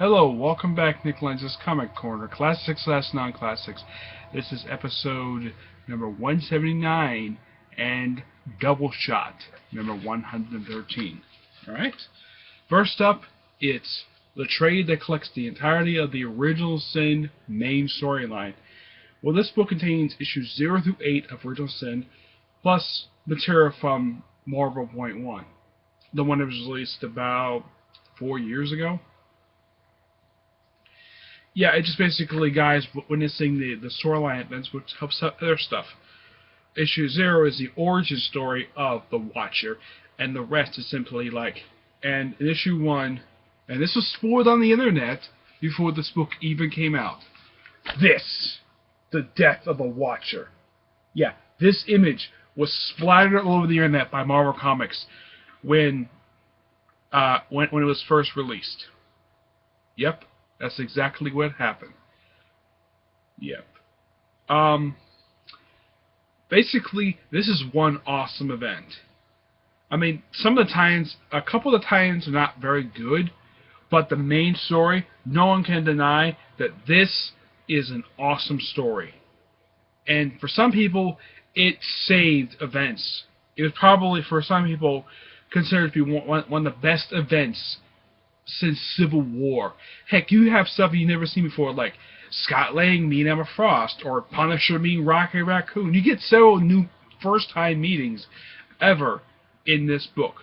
Hello, welcome back, Nick Lenz's Comic Corner, Classics slash Non-Classics. This is episode number 179 and Doubleshot, number 113. Alright? First up, it's the trade that collects the entirety of the original Sin main storyline. Well, this book contains issues 0 through 8 of Original Sin, plus material from Marvel Point 1. The one that was released about 4 years ago. Yeah, it's just basically guys witnessing the storyline events, which helps out other stuff. Issue 0 is the origin story of the Watcher, and the rest is simply and in issue 1, and this was spoiled on the internet before this book even came out. The death of the Watcher. Yeah, this image was splattered all over the internet by Marvel Comics when it was first released. Yep. That's exactly what happened. Yep. Basically, this is one awesome event. I mean, a couple of the tie-ins are not very good, but the main story, no one can deny that this is an awesome story. And for some people, it saved events. It was probably, for some people, considered to be one of the best events since Civil War. Heck, you have stuff you've never seen before, like Scott Lang meeting Emma Frost, or Punisher meeting Rocky Raccoon. You get several new first-time meetings ever in this book.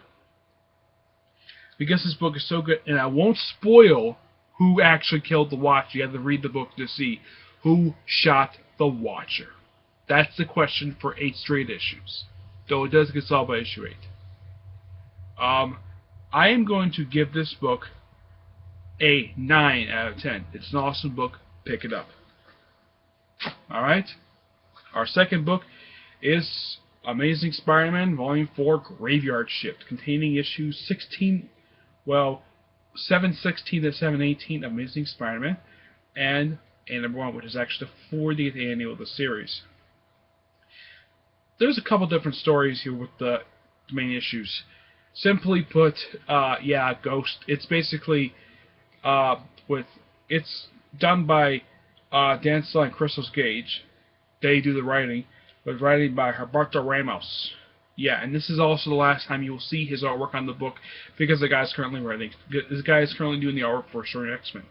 Because this book is so good, and I won't spoil who actually killed the Watcher. You have to read the book to see who shot the Watcher. That's the question for 8 straight issues, though it does get solved by issue 8. I am going to give this book a 9 out of 10. It's an awesome book. Pick it up. Alright? Our second book is Amazing Spider-Man Volume 4 Graveyard Shift, containing issues 716 to 718 of Amazing Spider-Man, and number 1, which is actually the 40th annual of the series. There's a couple different stories here with the main issues. Simply put, Ghost. It's basically it's done by Dan Slott and Christos Gage. They do the writing, but writing by Humberto Ramos. Yeah, and this is also the last time you will see his artwork on the book because the guy's currently writing. This guy is currently doing the artwork for Story X-Men.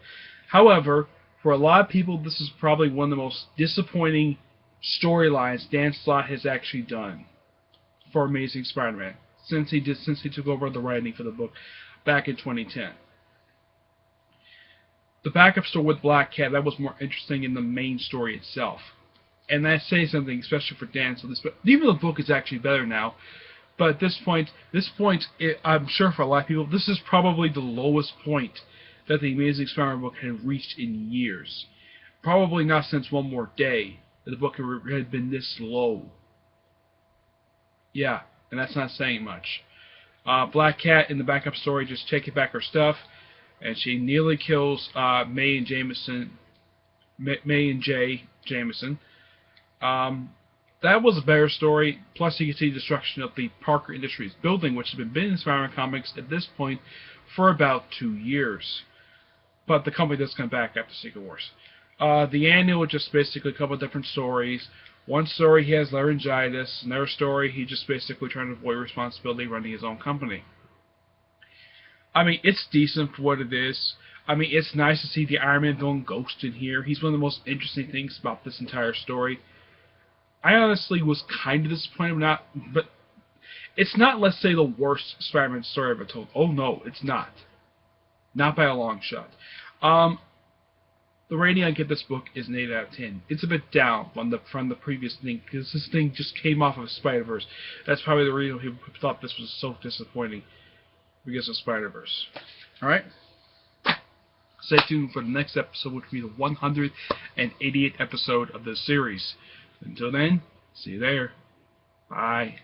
However, for a lot of people, this is probably one of the most disappointing storylines Dan Slott has actually done for Amazing Spider-Man since he took over the writing for the book back in 2010. The backup story with Black Cat, that was more interesting in the main story itself. And that says something, especially for Dan. So even the book is actually better now. But at this point, I'm sure for a lot of people, this is probably the lowest point that the Amazing Spider-Man book had reached in years. Probably not since One More Day that the book had been this low. Yeah, and that's not saying much. Black Cat in the backup story just taking back her stuff, and she nearly kills May and Jay Jameson. That was a better story. Plus, you can see destruction of the Parker Industries building, which has been in Spider-Man comics at this point for about 2 years. But the company does come back after Secret Wars. The annual is just basically a couple of different stories. One story, he has laryngitis. Another story, he just basically trying to avoid responsibility running his own company. I mean, it's decent for what it is. I mean, it's nice to see the Iron Man villain Ghost in here. He's one of the most interesting things about this entire story. I honestly was kind of disappointed, but it's not, let's say, the worst Spider-Man story I've ever told. Oh no, it's not. Not by a long shot. The rating I give this book is an 8 out of 10. It's a bit down from the previous thing, because this thing just came off of Spider-Verse. That's probably the reason people thought this was so disappointing, because of Spider-Verse. Alright? Stay tuned for the next episode, which will be the 188th episode of this series. Until then, see you there. Bye.